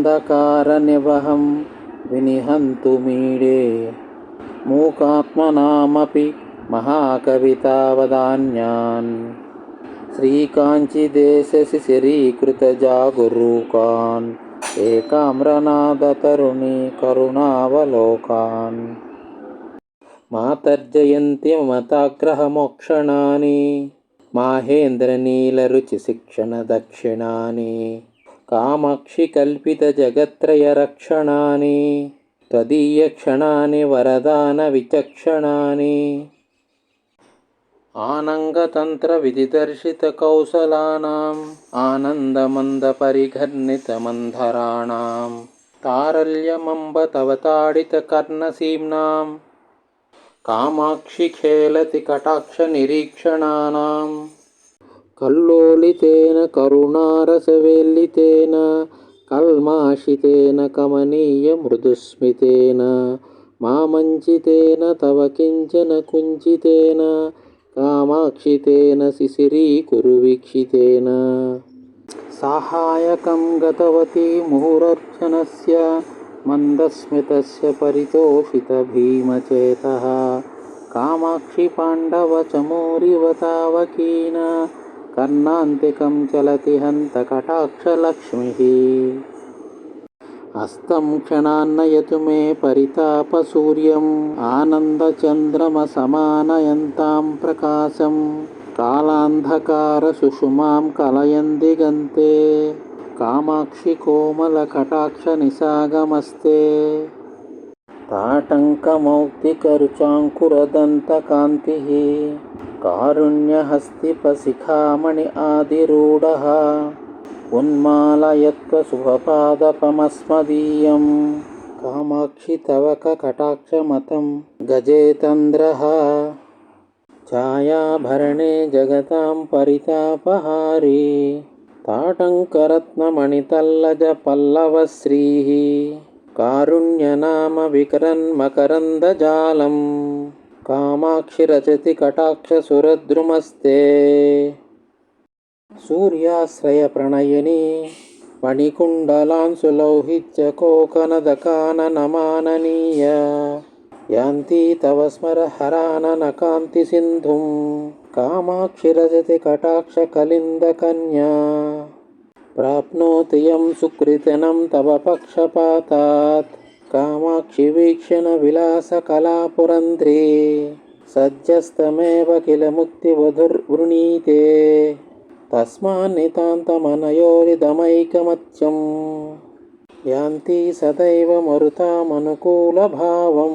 अंधकारनिवहं विनिहन्तुमीडे मूकात्मनामपि महाकवितावदान्यान् श्रीकाञ्चिदेशशिशिरीकृतजागरूकान् एकाम्रनादतरुणी करुणावलोकान् मातर्जयन्ति ममताग्रहमोक्षणानि माहेन्द्रनीलरुचिशिक्षणदक्षिणानि कामाक्षि कल्पितजगत्त्रयरक्षणानि त्वदीयक्षणानि वरदानविचक्षणानि आनङ्गतन्त्रविधिदर्शितकौशलानाम् आनन्दमन्दपरिघर्नितमन्धराणां तारल्यमम्ब तव ताडितकर्णसीम्नां कामाक्षि खेलति कटाक्षनिरीक्षणानां कल्लोलितेन करुणारसवेल्लितेन कल्माषितेन कमनीयमृदुस्मितेन मामञ्चितेन तव किञ्चन कुञ्चितेन कामाक्षितेन शिशिरीकुरुवीक्षितेन साहाय्यकं गतवती मुहुरर्चनस्य मन्दस्मितस्य परितोषितभीमचेतः कामाक्षि पाण्डवचमूरिव तावकीन कर्णान्तिकं चलति हन्तकटाक्षलक्ष्मीः हस्तं क्षणान्नयतु मे परितापसूर्यम् आनन्दचन्द्रमसमानयन्तां प्रकाशं कालान्धकारसुषुमां कलयन् दिगन्ते कामाक्षि कोमलकटाक्षनिशागमस्ते ताटङ्कमौक्तिकरुचाङ्कुरदन्तकान्तिः कारुण्यहस्तिपशिखामणि आदिरूढः उन्मालयत्वशुभपादपमस्मदीयं कामाक्षि तव कटाक्षमतं गजेतन्द्रः छायाभरणे जगतां परितापहारी ताटङ्करत्नमणितल्लजपल्लवश्रीः कारुण्यनाम विकरन्मकरन्दजालं कामाक्षि रचति कटाक्षसुरद्रुमस्ते सूर्याश्रयप्रणयिनी मणिकुण्डलांशुलौहित्यकोकनदकाननमाननीय यान्ति तव स्मरहराननकान्तिसिन्धुं कामाक्षि रचति कटाक्षकलिन्दकन्या प्राप्नोति यं सुकृतिनं तव पक्षपातात् कामाक्षि वीक्षणविलासकलापुरन्ध्री सज्जस्तमेव किल मुक्तिवधुर्वृणीते तस्मान्नितान्तमनयोरिदमैकमत्यं यान्ति सदैव मरुतामनुकूलभावं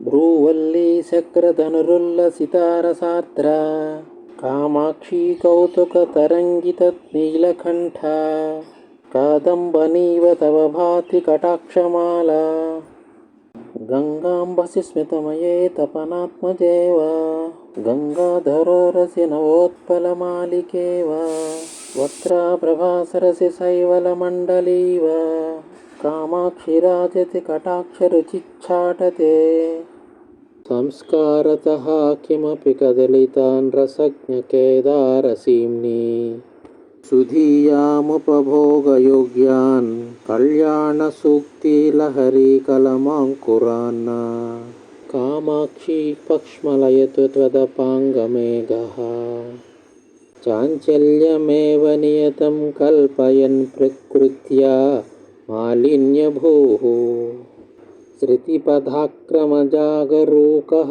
भ्रूवल्ली शक्रधनुरुल्लसितारसार्द्रा कामाक्षी कौतुकतरङ्गितनीलकण्ठा कादम्बनीव तव भाति कटाक्षमाला गंगांबसि स्मितमये तपनात्मजेव गंगाधरोरसि नवोत्पलमालिकेव वक्त्राप्रभासरसि शैवलमण्डलीव कामाक्षि राजति कटाक्षरुचिच्छाटते संस्कारतः किमपि कदलितान् रसज्ञकेदारसीम्नि सुधीयामुपभोगयोग्यान् कल्याणसूक्तिलहरीकलमाङ्कुरान् कामाक्षी पक्ष्मलयतु त्वदपाङ्गमेघः चाञ्चल्यमेव नियतं कल्पयन् प्रकृत्या मालिन्यभूः श्रुतिपदाक्रमजागरूकः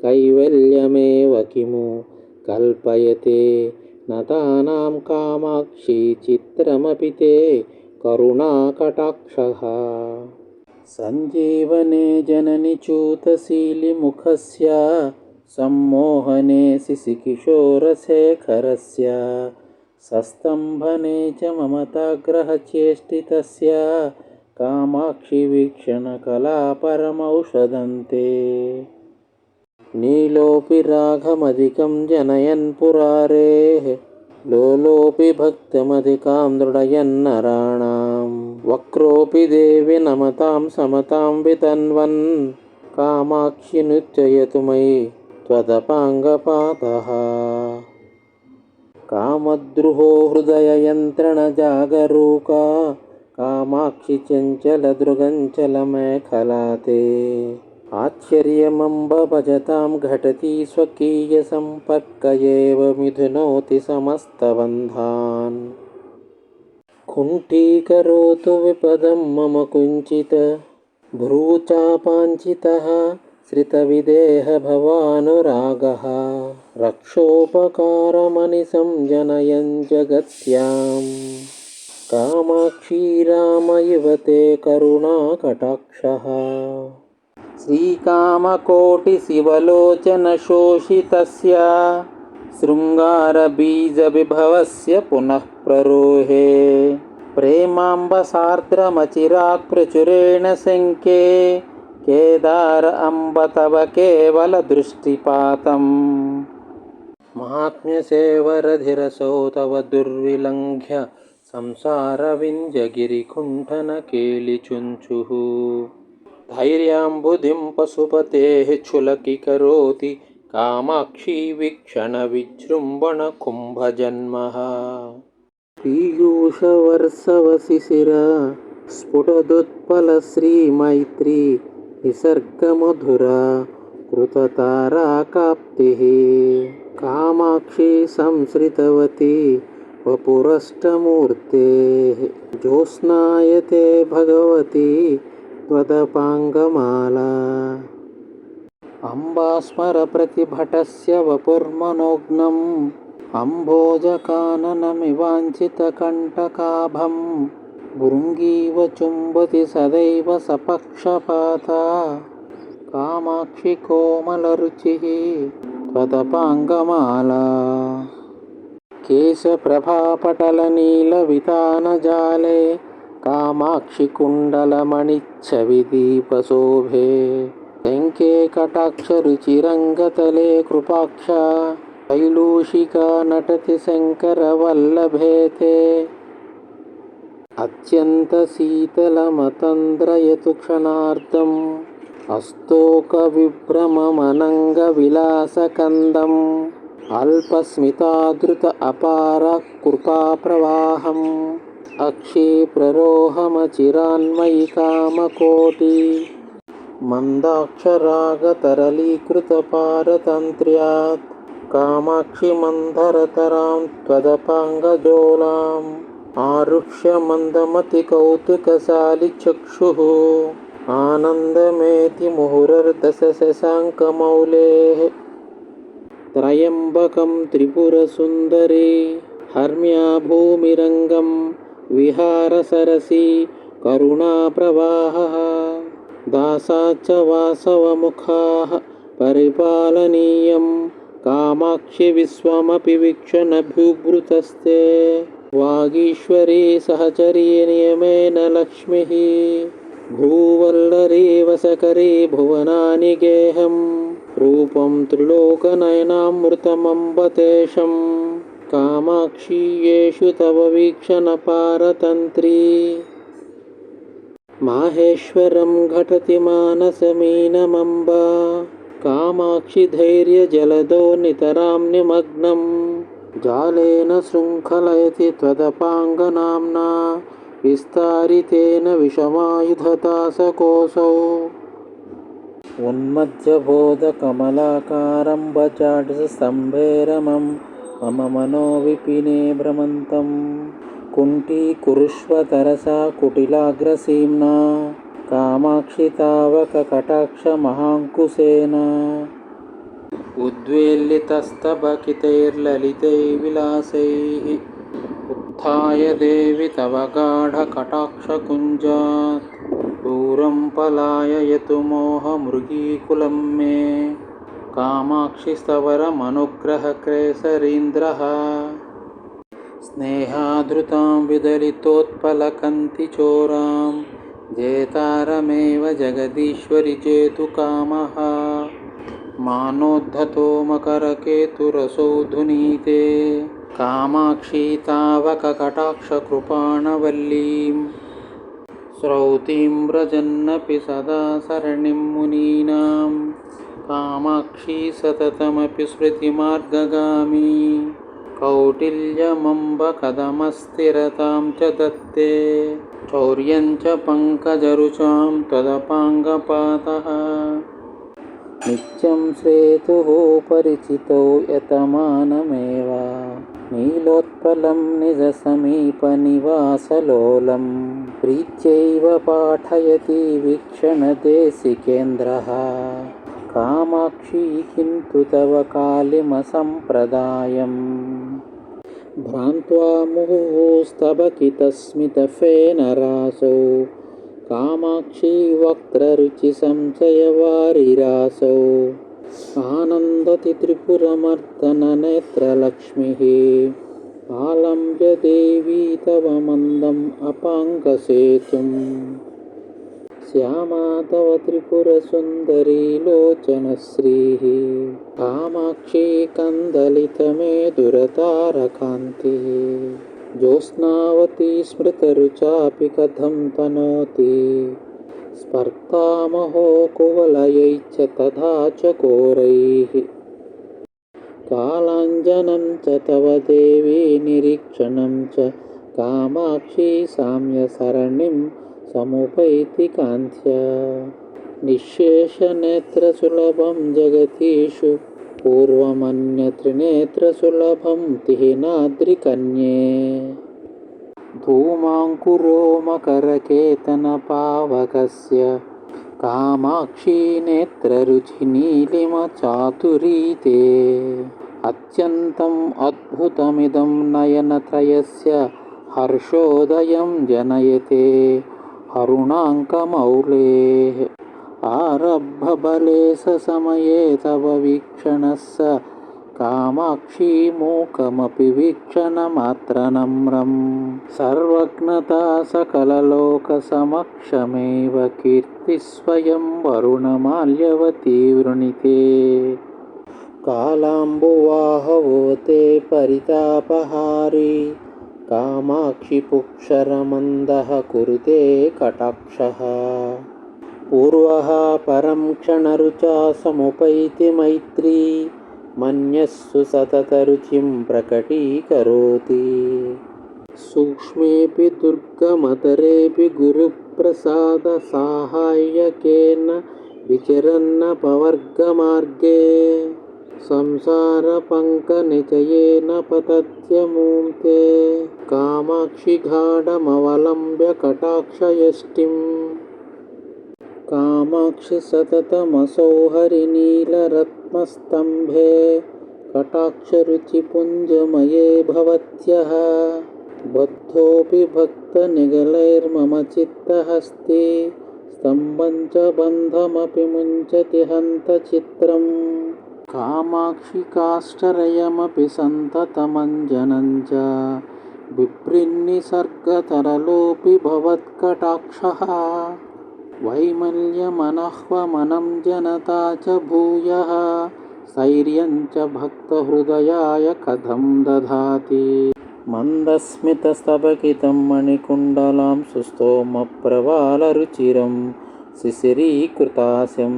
कैवल्यमेव किमु कल्पयते नतानां कामाक्षी चित्रमपि ते करुणाकटाक्षः सञ्जीवने जननि च्यूतशीलिमुखस्य सम्मोहने शिशिकिशोरशेखरस्य सस्तम्भने च ममताग्रहचेष्टितस्य कामाक्षि वीक्षणकला परमौषधन्ते नीलोऽपि रागमधिकं जनयन् पुरारेः लोलोऽपि भक्तिमधिकां दृढयन्नराणां वक्रोऽपि देवि नमतां समतां वितन्वन् कामाक्षि नृत्ययतु मयि त्वदपाङ्गपातः कामद्रुहो हृदययन्त्रणजागरूका कामाक्षि कामाक्षि चञ्चलदृगञ्चलमेखलाते आश्चर्यमम्ब भजतां घटति स्वकीयसम्पर्क एव मिथुनोति समस्तबन्धान् कुण्ठीकरोतु विपदं मम कुञ्चित भ्रूचापाञ्चितः श्रितविदेह भवानुरागः रक्षोपकारमनिशं जनयन् जगत्यां कामाक्षी रामयुवते करुणाकटाक्षः श्रीकामकोटिशिवलोचनशोषितस्य शृङ्गारबीजविभवस्य पुनः प्ररोहे प्रेमाम्बसार्द्रमचिरात् प्रचुरेण शङ्के केदार अम्ब तव केवलदृष्टिपातम् महात्म्यसेवरधिरसौ तव दुर्विलङ्घ्य संसारविञ्जगिरिकुण्ठनकेलिचुञ्चुः धैर्याम्बुधिं पशुपतेः क्षुलकीकरोति कामाक्षी वीक्षणविजृम्भणकुम्भजन्मः पीयूषवर्षवशिशिर स्फुटदुत्पलश्रीमैत्री निसर्गमधुरा कृतताराकाप्तिः कामाक्षी संसृतवती वपुरष्टमूर्तेः ज्योत्स्नायते भगवती त्वदपाङ्गमाला अम्बास्मरप्रतिभटस्य वपुर्मनोज्ञम् अम्भोजकाननमिवाञ्छितकण्टकाभं भृङ्गीव चुम्बति सदैव सपक्षपाता कामाक्षि कोमलरुचिः त्वदपाङ्गमाला केशप्रभापटलनीलवितानजाले कामाक्षि कुण्डलमणिच्छविदीपशोभे शङ्के कटाक्षरुचिरङ्गतले कृपाक्षा शैलूषिका नटति शङ्करवल्लभे ते अत्यन्तशीतलमतन्द्रयतु क्षणार्धम् अस्तोकविभ्रममनङ्गविलासकन्दम् अल्पस्मितादृत अपार कृपाप्रवाहम् अक्षिप्ररोहमचिरान्मयि कामकोटि मन्दाक्षरागतरलीकृतपारतन्त्र्यात् कामाक्षि मन्धरतरां त्वदपाङ्गजोलाम् आरुह्य मन्दमतिकौतुकशालिचक्षुः आनन्दमेति मुहुरर्दशशशाङ्कमौलेः त्रयम्बकं त्रिपुरसुन्दरी हर्म्या भूमिरङ्गं विहारसरसि करुणाप्रवाहः दासाच्च वासवमुखाः परिपालनीयं कामाक्षि विश्वमपि वीक्षणभ्युभृतस्ते वागीश्वरी सहचरी नियमेन लक्ष्मीः भ्रूवल्लरी वसकरी भुवनानि गेहं रूपं त्रिलोकनयनामृतमम्ब तेषं कामाक्षी येषु तव वीक्षणपारतन्त्री माहेश्वरं घटति मानसमीनमम्ब कामाक्षि धैर्यजलदो नितरां निमग्नं जालेन शृङ्खलयति त्वदपाङ्गनाम्ना विस्तारितेन विषमायुधतासकोऽसौ उन्मध्यबोधकमलाकारं भजाड्स्तम्भेरमं मम मनो विपिने भ्रमन्तं कुण्ठीकुरुष्व तरसा कुटिलाग्रसीम्ना कामाक्षि तावककटाक्षमहाङ्कुशेन उद्वेलितस्तबकितैर्ललितैर्विलासैः उत्थाय देवि तव गाढकटाक्षकुञ्जात् दूरं पलाययतु मोहमृगीकुलं मे कामाक्षिस्तवरमनुग्रहकेसरीन्द्रः स्नेहाधृतां विदलितोत्पलकन्तिचोरां जेतारमेव जगदीश्वरि चेतु कामः मानोद्धतो मकरकेतुरसौ धुनीते कामाक्षी तावककटाक्षकृपाणवल्लीं श्रौतीं व्रजन्नपि सदा सरणिं मुनीनां कामाक्षी सततमपि स्मृतिमार्गगामी कौटिल्यमम्ब कदमस्थिरतां च दत्ते शौर्यं च पङ्कजरुचां त्वदपाङ्गपातः नित्यं श्रेतुः परिचितो यतमानमेव नीलोत्पलं निजसमीपनिवासलोलं प्रीत्यैव पाठयति वीक्षणदेशिकेन्द्रः कामाक्षी किन्तु तव कालिमसम्प्रदायम् भ्रान्त्वा मुहुस्तबकितस्मितफेनरासौ कामाक्षी वक्त्ररुचिसंशयवारिरासौ आनन्दति त्रिपुरमर्दननेत्रलक्ष्मीः आलम्ब्य देवी तव मन्दम् अपाङ्गसेतुम् श्यामा तव त्रिपुरसुन्दरी लोचनश्रीः कामाक्षी कन्दलितमेधुरतारकान्तिः ज्योत्स्नावती स्मृतरुचापि कथं तनोति स्पर्धामहो कुवलयैश्च तथा च घोरैः कालाञ्जनं च तव देवी निरीक्षणं च कामाक्षी साम्यसरणिं समुपैति कान्त्या निःशेषनेत्रसुलभं जगतीषु पूर्वमन्यत्रिनेत्रसुलभं तिहिनाद्रिकन्ये धूमाङ्कुरो मकरकेतनपावकस्य कामाक्षी नेत्ररुचिनीलिमचातुरीते अत्यन्तम् अद्भुतमिदं नयनत्रयस्य हर्षोदयं जनयते अरुणाङ्कमौलेः आरब्धबले समये तव वीक्षणस्य कामाक्षी मूकमपि वीक्षणमात्रनम्रम् सर्वज्ञता सकललोकसमक्षमेव कीर्तिस्वयं वरुणमाल्यवती वृणीते कालाम्बुवाहवोते परितापहारी कामाक्षि पुक्षरमन्दः कुरुते कटाक्षः पूर्वः परं क्षणरुचा समुपैति मैत्री मन्यस्सु सततरुचिं प्रकटीकरोति सूक्ष्मेऽपि दुर्गमतरेऽपि गुरुप्रसादसाहाय्यकेन विचरन्नपवर्गमार्गे संसारपङ्कनिचयेन पतत्यमुं ते कामाक्षि गाढमवलम्ब्य कटाक्षयष्टिम् कामाक्षि सततमसौ हरिनीलरत्नस्तम्भे कटाक्षरुचिपुञ्जमये भवत्यः बद्धोऽपि भक्तनिगलैर्मम चित्तहस्ते स्तम्भं च बन्धमपि मुञ्चति हन्तचित्रम् कामाक्षि काष्ठरयमपि सन्ततमञ्जनं च बिभ्रिन्निसर्गतरलोऽपि भवत्कटाक्षः वैमल्यमनह्वमनं जनता च भूयः स्थैर्यं च भक्तहृदयाय कथं दधाति मन्दस्मितस्तबकितं मणिकुण्डलां सुस्तोमप्रवालरुचिरं शिशिरीकृतास्यं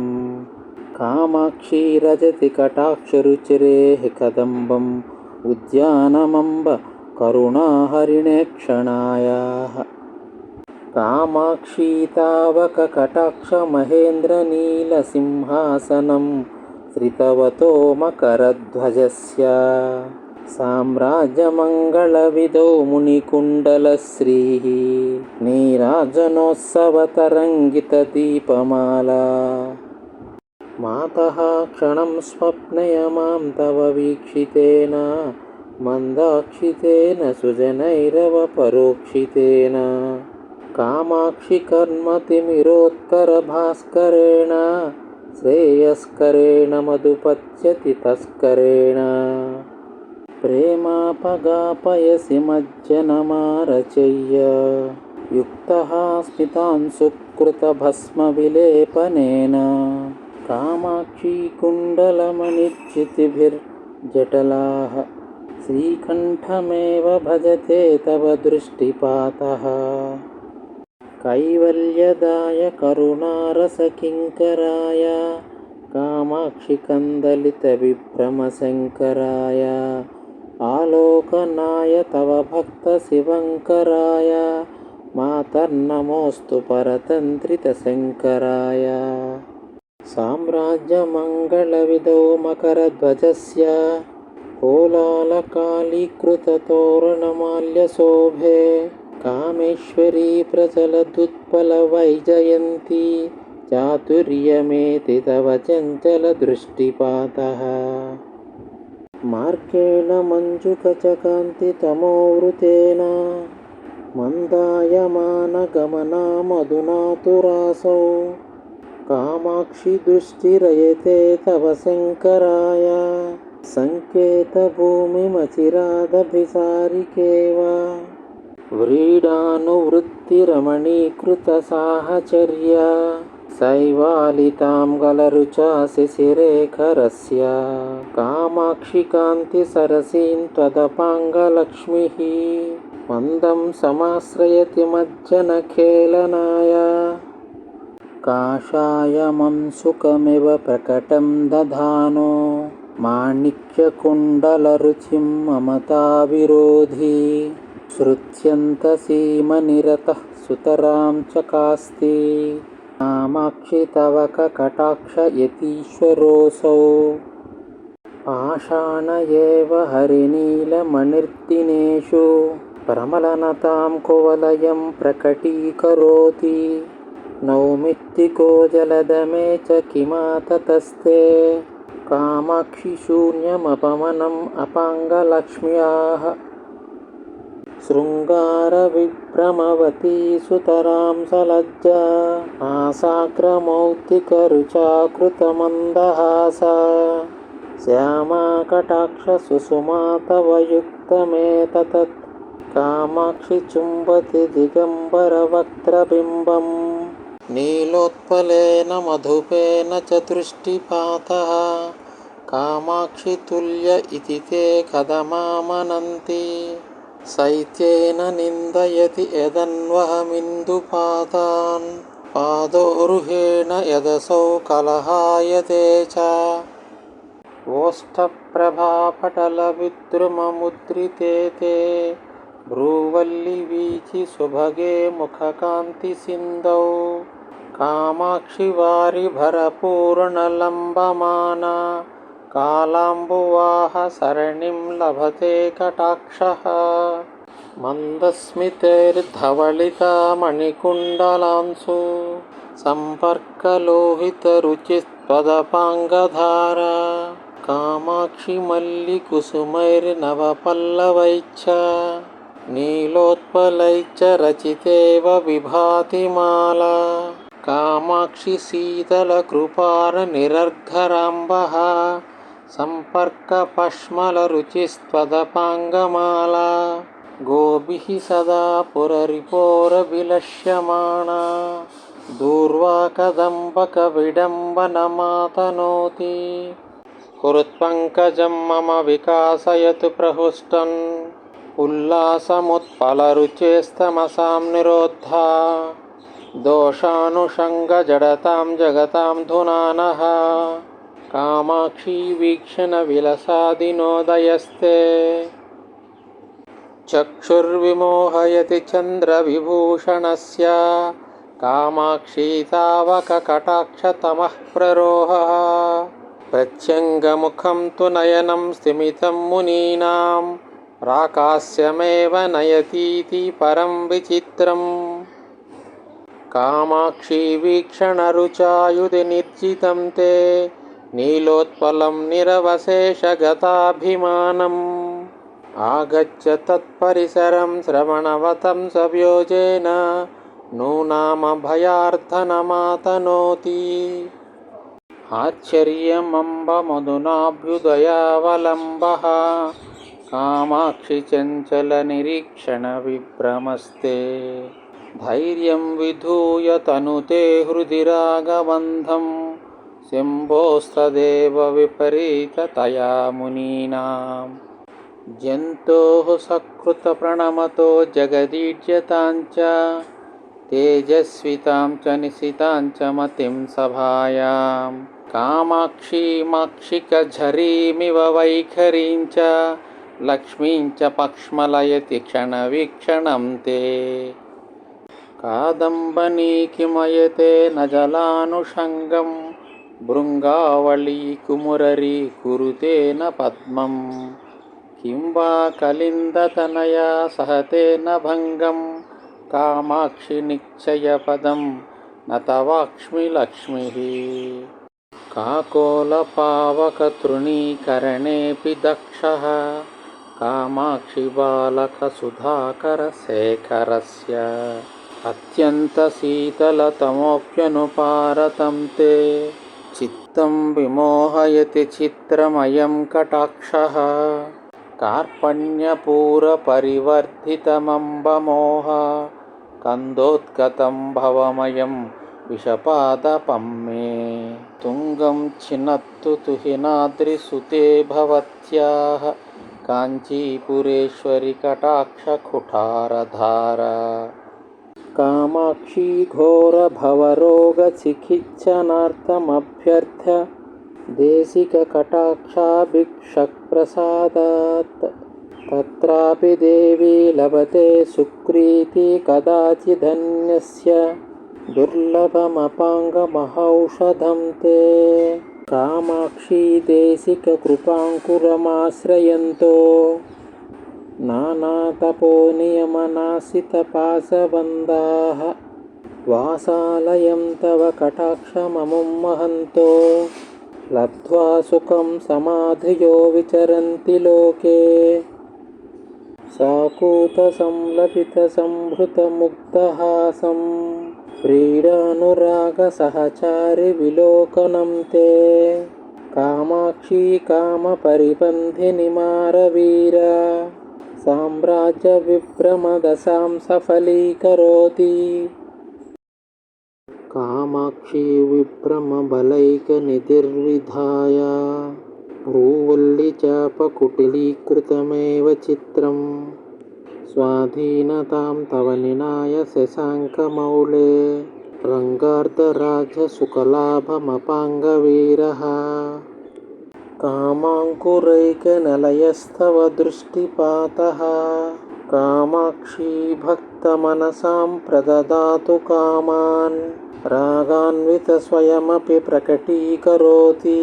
कामाक्षी रजति कटाक्षरुचिरेः कदम्बम् उद्यानमम्ब करुणाहरिणेक्षणायाः कामाक्षी तावककटाक्षमहेन्द्रनीलसिंहासनं श्रितवतो मकरध्वजस्य साम्राज्यमङ्गलविदो मुनिकुण्डलश्रीः नीराजनोत्सवतरङ्गितदीपमाला मातः क्षणं स्वप्नय मां तव वीक्षितेन मन्दाक्षितेन सुजनैरवपरोक्षितेन कामाक्षि कर्मतिमिरोत्करभास्करेण श्रेयस्करेण मधुपत्यति तस्करेण प्रेमापगापयसि मज्जनमारचय्य युक्तः स्मितांशुकृतभस्मविलेपनेन कामाक्षी कुण्डलमणिच्युतिभिर्जटलाः श्रीकण्ठमेव भजते तव दृष्टिपातः कैवल्यदाय करुणारसकिङ्कराय कामाक्षि कन्दलितविभ्रमशङ्कराय आलोकनाय तव भक्तशिवङ्कराय मातर्नमोऽस्तु परतन्त्रितशङ्कराय साम्राज्यमङ्गलविदो मकरध्वजस्य कोलालकालीकृततोरणमाल्यशोभे कामेश्वरी प्रचलदुत्पलवैजयन्ती चातुर्यमेति तव चञ्चलदृष्टिपातः मार्गेण मञ्जुकचकान्तितमोवृतेन मन्दायमानगमना मधुनातुरासौ कामाक्षि दृष्टिरयते तव शङ्कराय सङ्केतभूमिमचिरादभिसारिकेव व्रीडानुवृत्तिरमणीकृतसाहचर्या शैवालितां गलरुचा शिशिरेखरस्य कामाक्षि कान्तिसरसीं त्वदपाङ्गलक्ष्मीः मन्दं समाश्रयति मज्जनखेलनाय काषायमं सुखमिव प्रकटं दधानो माणिक्यकुण्डलरुचिं ममताविरोधी श्रुत्यन्तसीमनिरतः सुतरां चकास्ति कामाक्षि तव कटाक्षयतीश्वरोऽसौ पाषाण एव हरिनीलमणिर्दिनेषु प्रमलनतां कुवलयं प्रकटीकरोति नौमित्तिको जलदमे च किमाततस्ते कामाक्षि शून्यमपमनम् अपाङ्गलक्ष्म्याः शृङ्गारविभ्रमवती सुतरां सलज्जा आसाग्रमौक्तिकरुचाकृतमन्दहासा श्यामा कटाक्षसुषुमा तव युक्तमेतत् कामाक्षि चुम्बति दिगम्बरवक्त्रबिम्बम् नीलोत्पलेन मधुपेन च दृष्टिपातः कामाक्षि तुल्य इति ते कथमामनन्ति शैत्येन निन्दयति यदन्वहमिन्दुपादान् पादोरुहेण यदसौ कलहायते च ओष्ठप्रभापटलविद्रुममुद्रिते ते भ्रूवल्लिवीचि सुभगे मुखकान्तिसिन्धौ कामाक्षि वारिभरपूर्णलम्बमाना कालाम्बुवाह सरणिं लभते कटाक्षः मन्दस्मितैर्धवलिता मणिकुण्डलांशु सम्पर्कलोहितरुचिस्त्वदपाङ्गधारा कामाक्षि मल्लिकुसुमैर्नवपल्लवैश्च नीलोत्पलैश्च रचितेव विभाति माला कामाक्षि शीतलकृपारनिरर्घराम्बः सम्पर्कपश्मलरुचिस्त्वदपाङ्गमाला गोभिः सदा पुररिपोरविलक्ष्यमाणा दूर्वाकदम्बकविडम्बनमातनोति कुरुत्पङ्कजं मम विकासयतु प्रहृष्टन् उल्लासमुत्पलरुचेस्तमसां निरोद्धा दोषानुषङ्गजडतां जगतां धुनानः कामाक्षी वीक्षणविलसादिनोदयस्ते चक्षुर्विमोहयति चन्द्रविभूषणस्य कामाक्षी तावककटाक्षतमः प्ररोहः प्रत्यङ्गमुखं तु नयनं स्तिमितं मुनीनां प्राकास्यमेव नयतीति परं विचित्रम् कामाक्षी वीक्षणरुचायुधि निर्जितं ते नीलोत्पलं निरवशेषगताभिमानम् आगच्छ तत्परिसरं श्रवणवतं सव्योजेन नूनामभयार्थनमातनोति आश्चर्यमम्बमधुनाभ्युदयावलम्बः कामाक्षि चञ्चलनिरीक्षणविभ्रमस्ते धैर्यं विधूय तनुते हृदि रागबन्धं शम्भोस्तदेव विपरीततया मुनीनां जन्तोः सकृतप्रणमतो जगदीड्यताञ्च तेजस्वितां च निशितां च मतिं सभायां कामाक्षीमाक्षिकझरीमिव वैखरीं च लक्ष्मीं च पक्ष्मलयति क्षणवीक्षणं ते कादम्बनी किमयते न जलानुषङ्गं भृङ्गावळी कुमुररी कुरुते न पद्मं किं वा कलिन्दतनया सहते न भङ्गं कामाक्षि निश्चयपदं न तवाक्ष्मि लक्ष्मीः काकोलपावकतृणीकरणेऽपि दक्षः कामाक्षि बालकसुधाकरशेखरस्य अत्यन्तशीतलतमोऽप्यनुपारतं ते चित्तं विमोहयति चित्रमयं कटाक्षः कार्पण्यपूरपरिवर्धितमम्बमोह कन्दोद्गतं भवमयं विषपादपं मे तुङ्गं छिनत्तु तुहिनाद्रिसुते भवत्याः काञ्चीपुरेश्वरि कटाक्षकुठारधारा कामाक्षी घोरभवरोगचिकित्सनार्थमभ्यर्थ्य देशिककटाक्षाभिक्षक्प्रसादात् तत्रापि देवी लभते सुकृती कदाचिदन्यस्य दुर्लभमपाङ्गमहौषधं ते कामाक्षी देशिककृपाङ्कुरमाश्रयन्तो नानातपोनियमनासितपाशबन्धाः वासालयं तव कटाक्षममुं महन्तो लब्ध्वा सुखं समाधियो विचरन्ति लोके साकूतसंलपितसंभृतमुग्धहासं प्रीडानुरागसहचारिविलोकनं ते कामाक्षी कामपरिपन्थिनि मारवीरा साम्राज्यविभ्रमदशां सफलीकरोति कामाक्षी विभ्रमबलैकनिधिर्विधाय भ्रूवल्लीचापकुटिलीकृतमेव चित्रं स्वाधीनतां तव निनाय शशाङ्कमौले रङ्गार्धराजसुखलाभमपाङ्गवीरः कामाङ्कुरैकनिलयस्तव दृष्टिपातः कामाक्षी भक्तमनसां प्रददातु कामान् रागान्वितस्वयमपि प्रकटीकरोति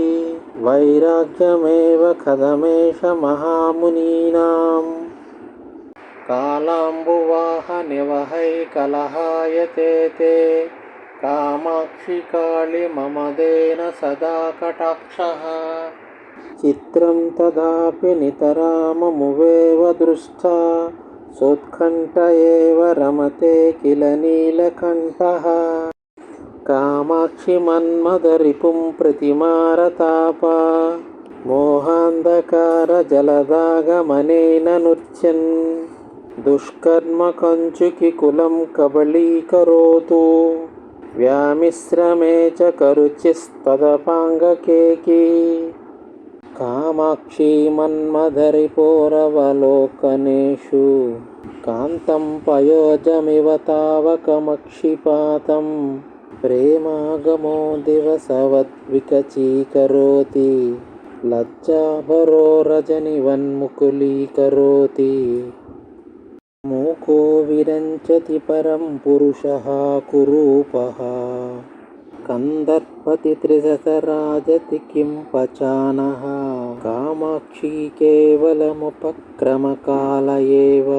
वैराग्यमेव खदमेष महामुनीनां कालाम्बुवाहनिवहैकलहायते ते कामाक्षि काळि मम देन सदा कटाक्षः चित्रं तदापि नितराममुवेव दृष्टा सोत्कण्ठ एव रमते किल नीलकण्ठः कामाक्षि मन्मदरिपुं प्रतिमारतापा मोहान्धकारजलदागमनेन नृत्यन् दुष्कर्म कञ्चुकिकुलं कबलीकरोतु व्यामिश्रमे च करुचिस्तदपाङ्गकेकी कामाक्षी मन्मदरिपोरवलोकनेषु कान्तं पयोजमिव तावकमक्षिपातं प्रेमागमो दिवसवद्विकचीकरोति लज्जाभरो रजनिवन्मुकुलीकरोति मूको विरञ्चति परं पुरुषः कुरूपः कन्दर्पति त्रिशतराजति किं पचानः कामाक्षी केवलमुपक्रमकाल एव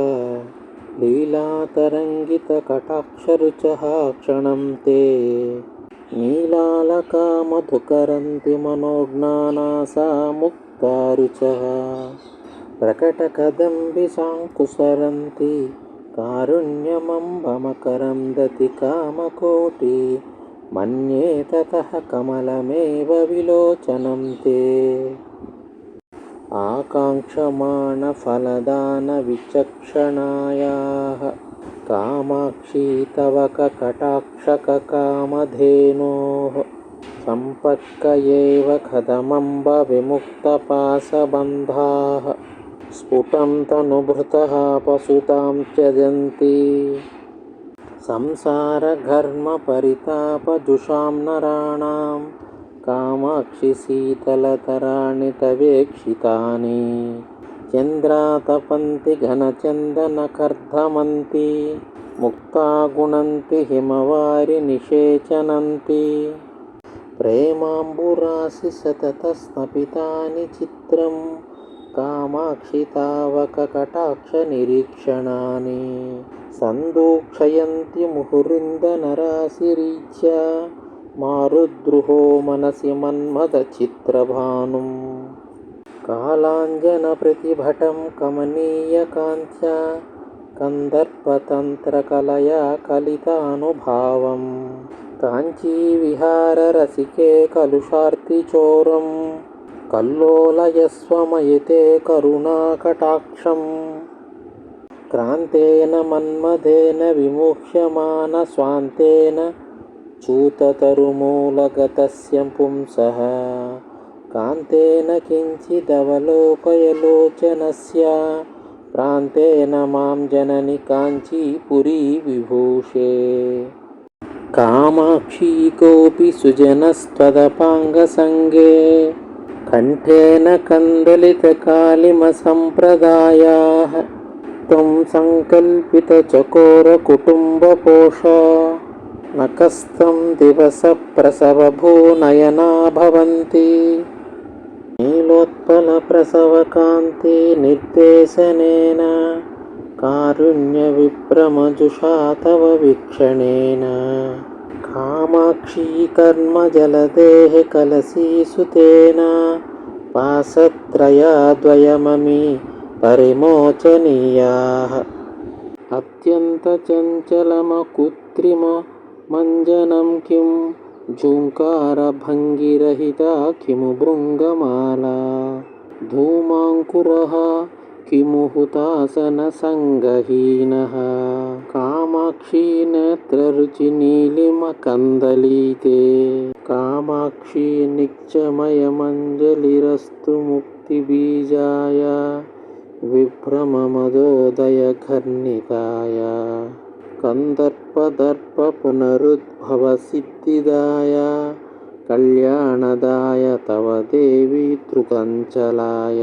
लीलातरङ्गितकटाक्षरुचः क्षणं ते नीलालकामधुकरन्ति मनोज्ञानासा मुक्ता रुचः प्रकटकदम्बिसाङ्कुसरन्ति कारुण्यमम्बमकरन्दति कामकोटि मन्ये ततः कमलमेव विलोचनं ते आकाङ्क्षमाणफलदानविचक्षणायाः कामाक्षी तव कटाक्षककामधेनोः सम्पर्क एव खदमम्ब विमुक्तपाशबन्धाः स्फुटं तनुभृतः पशुतां त्यजन्ति संसारघर्मपरितापजुषां नराणां कामाक्षि शीतलतराणि तवेक्षितानि चन्द्रातपन्ति घनचन्दनकर्धमन्ति मुक्ता गुणन्ति हिमवारि निषेचनन्ति प्रेमाम्बुरासि सततस्नपितानि चित्रं कामाक्षि तावककटाक्षनिरीक्षणानि सन्दोक्षयन्ति मुहुरिन्दनराशिरीच्य मारुद्रुहो मनसि मन्मथचित्रभानुं कालाञ्जनप्रतिभटं कमनीयकान्त्या कन्दर्पतन्त्रकलया कलितानुभावं काञ्चीविहाररसिके कलुषार्तिचोरं कल्लोलयस्वमयिते करुणाकटाक्षं क्रान्तेन मन्मथेन विमुह्यमानस्वान्तेन चूततरुमूलगतस्य पुंसः कान्तेन किञ्चिदवलोकयलोचनस्य प्रान्तेन मां जननि काञ्चीपुरी विभूषे कामाक्षी कोऽपि सुजनस्त्वदपाङ्गसङ्गे कण्ठेन कन्दलितकालिमसम्प्रदायाः त्वं सङ्कल्पितचकोरकुटुम्बपोषा नकस्तं दिवसप्रसवभूनयना भवन्ति नीलोत्पलप्रसवकान्ति निर्देशनेन कारुण्यविभ्रमजुषा तव वीक्षणेन कामाक्षी कर्मजलदेः कलसीसुतेन पाशत्रयाद्वयममी परिमोचनीयाः अत्यन्तचञ्चलमकृत्रिममञ्जनं किं झूङ्कारभङ्गिरहिता किमु भृङ्गमाला धूमाङ्कुरः किमु हुतासनसङ्गहीनः कामाक्षी नेत्ररुचिनीलिमकन्दलीते कामाक्षी नित्यमयमञ्जलिरस्तु मुक्तिबीजाय विभ्रममदोदयघर्निताय कन्दर्पदर्पपुनरुद्भवसिद्धिदाय कल्याणदाय तव देवी तृकञ्चलाय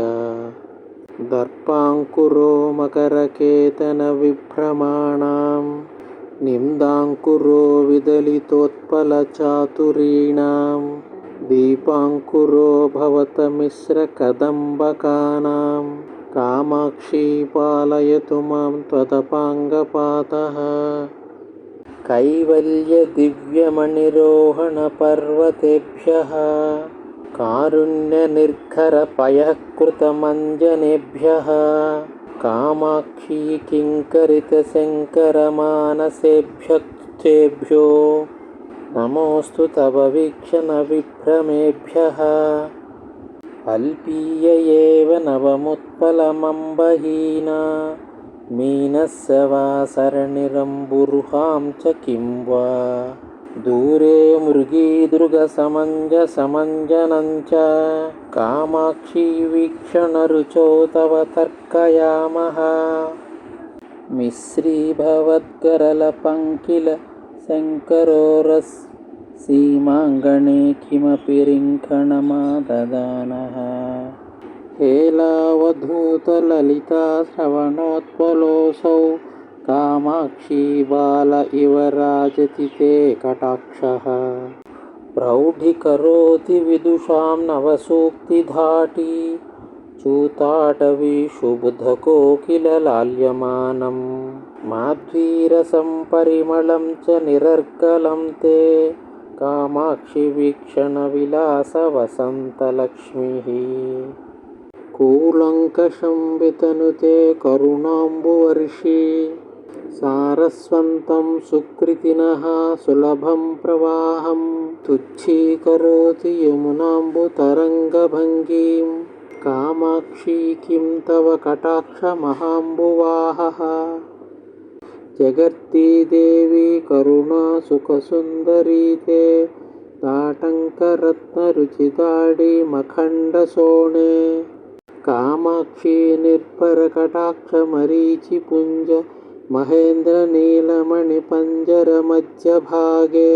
दर्पाङ्कुरो मकरकेतनविभ्रमाणां निन्दाङ्कुरो विदलितोत्पलचातुरीणां दीपाङ्कुरो भवतमिश्रकदम्बकानां कामाक्षी पालयतु मां त्वदपाङ्गपातः कैवल्यदिव्यमणिरोहणपर्वतेभ्यः कारुण्यनिर्घरपयः कृतमञ्जनेभ्यः कामाक्षी किङ्करितशङ्करमानसेभ्यो नमोऽस्तु तव वीक्षणविभ्रमेभ्यः अल्पीय एव नवमुत्पलमम्बहीना मीनस्य वा सरणिरम्बुरुहां च किं वा दूरे मृगीदृगसमञ्जसमञ्जनं च कामाक्षी वीक्षणरुचौ तव तर्कयामः मिश्रीभवद्गरलपङ्किल शङ्करोरस् सीमाङ्गणे किमपि रिङ्खणमाददानः हेलावधूतललिता श्रवणोत्पलोऽसौ कामाक्षी बाल इव राजति ते कटाक्षः प्रौढीकरोति विदुषां नवसूक्तिधाटी चूताटवीषुबुधकोकिललाल्यमानं माध्वीरसं परिमलं च निरर्गलं ते कामाक्षि वीक्षणविलासवसन्तलक्ष्मीः कूलङ्कषं वितनुते करुणाम्बुवर्षी सारस्वन्तं सुकृतिनः सुलभं प्रवाहं तुच्छीकरोति यमुनाम्बुतरङ्गभङ्गीं कामाक्षी किं तव कटाक्षमहाम्बुवाहः जगर्ती देवी करुणा सुखसुन्दरी ते ताटङ्करत्नरुचिताडिमखण्डशोणे कामाक्षी निर्भरकटाक्षमरीचिपुञ्ज महेन्द्रनीलमणिपञ्जरमध्यभागे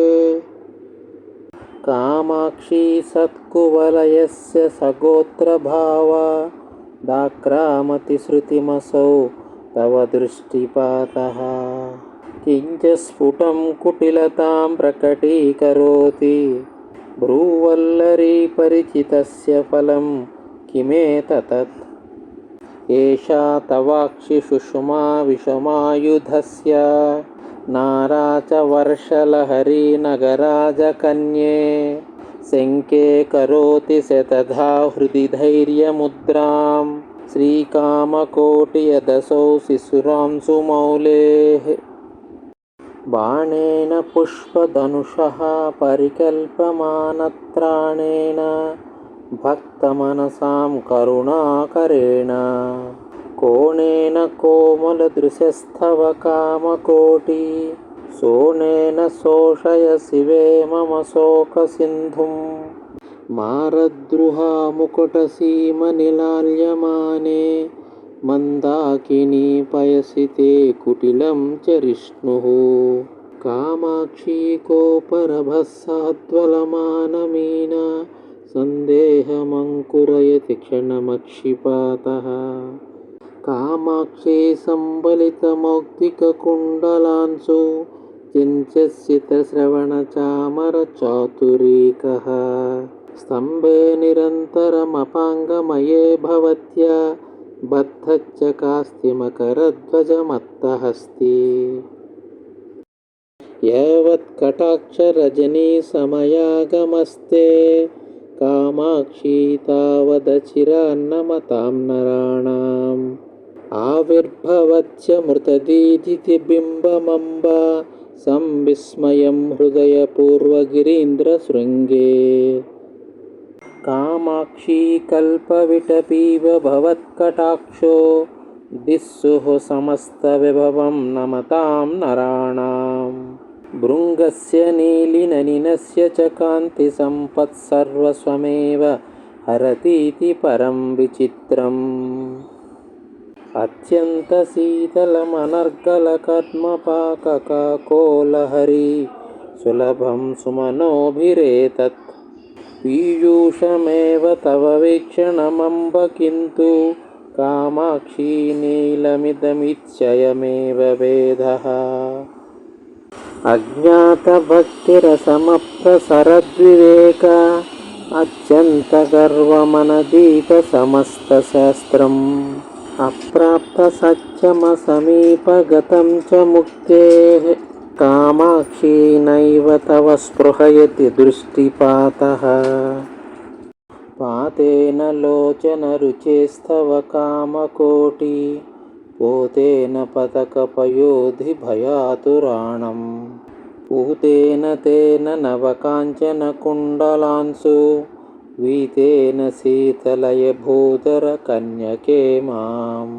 कामाक्षी सत्कुवलयस्य सगोत्रभावा दाक्रामति श्रुतिमसौ तव दृष्टिपातः किञ्च स्फुटं कुटिलतां प्रकटीकरोति भ्रूवल्लरी परिचितस्य फलं किमेतत् एषा तवाक्षि सुषमा विषमायुधस्य नारा च वर्षलहरी नगराजकन्ये शङ्के करोति स तथा हृदि धैर्यमुद्रां श्रीकामकोटियदसौ शिशुरांशुमौलेः बाणेन पुष्पधनुषः परिकल्पमानत्राणेन भक्तमनसां करुणाकरेण कोणेन कोमलदृशस्तव कामकोटि सोनेन शोषय शिवे मम शोकसिन्धुं मारद्रुहामुकुटसीमनिलाल्यमाने मन्दाकिनी पयसि कुटिलं चरिष्णुः कामाक्षी कोपरभस्साद्वलमानमीना सन्देहमङ्कुरयति क्षणमक्षिपातः कामाक्षी सम्बलितमौक्तिककुण्डलांशु चिञ्चस्सितश्रवणचामरचातुरीकः स्तम्भे निरन्तरमपाङ्गमये भवत्या बद्धश्च कास्तिमकरध्वजमत्तहस्ति यावत्कटाक्षरजनीसमयागमस्ते कामाक्षी तावदचिरान्नमतां नराणाम् आविर्भवत्य मृतदीदितिबिम्बमम्ब संविस्मयं हृदयपूर्वगिरीन्द्रशृङ्गे कामाक्षी कल्पविटपीव भवत्कटाक्षो दिस्सुः समस्तविभवं नमतां नराणाम् भृङ्गस्य नीलिननिनस्य च कान्तिसम्पत्सर्वस्वमेव हरतीति परं विचित्रम् अत्यन्तशीतलमनर्गलकद्मपाककाकोलहरी सुलभं सुमनोभिरेतत् पीयूषमेव तव वीक्षणमम्ब किन्तु कामाक्षी नीलमिदमित्ययमेव वेदः अज्ञातभक्तिरसमप्रसरद्विवेक अत्यन्तगर्वमनदीतसमस्तशास्त्रम् अप्राप्तसत्यमसमीपगतं च मुक्तेः कामाक्षी नैव तव स्पृहयति दृष्टिपातः पातेन लोचनरुचेस्तव कामकोटि पूतेन पतकपयोधिभयातुराणं पूतेन तेन नवकाञ्चनकुण्डलांशु वीतेन शीतलय भूधरकन्यके माम्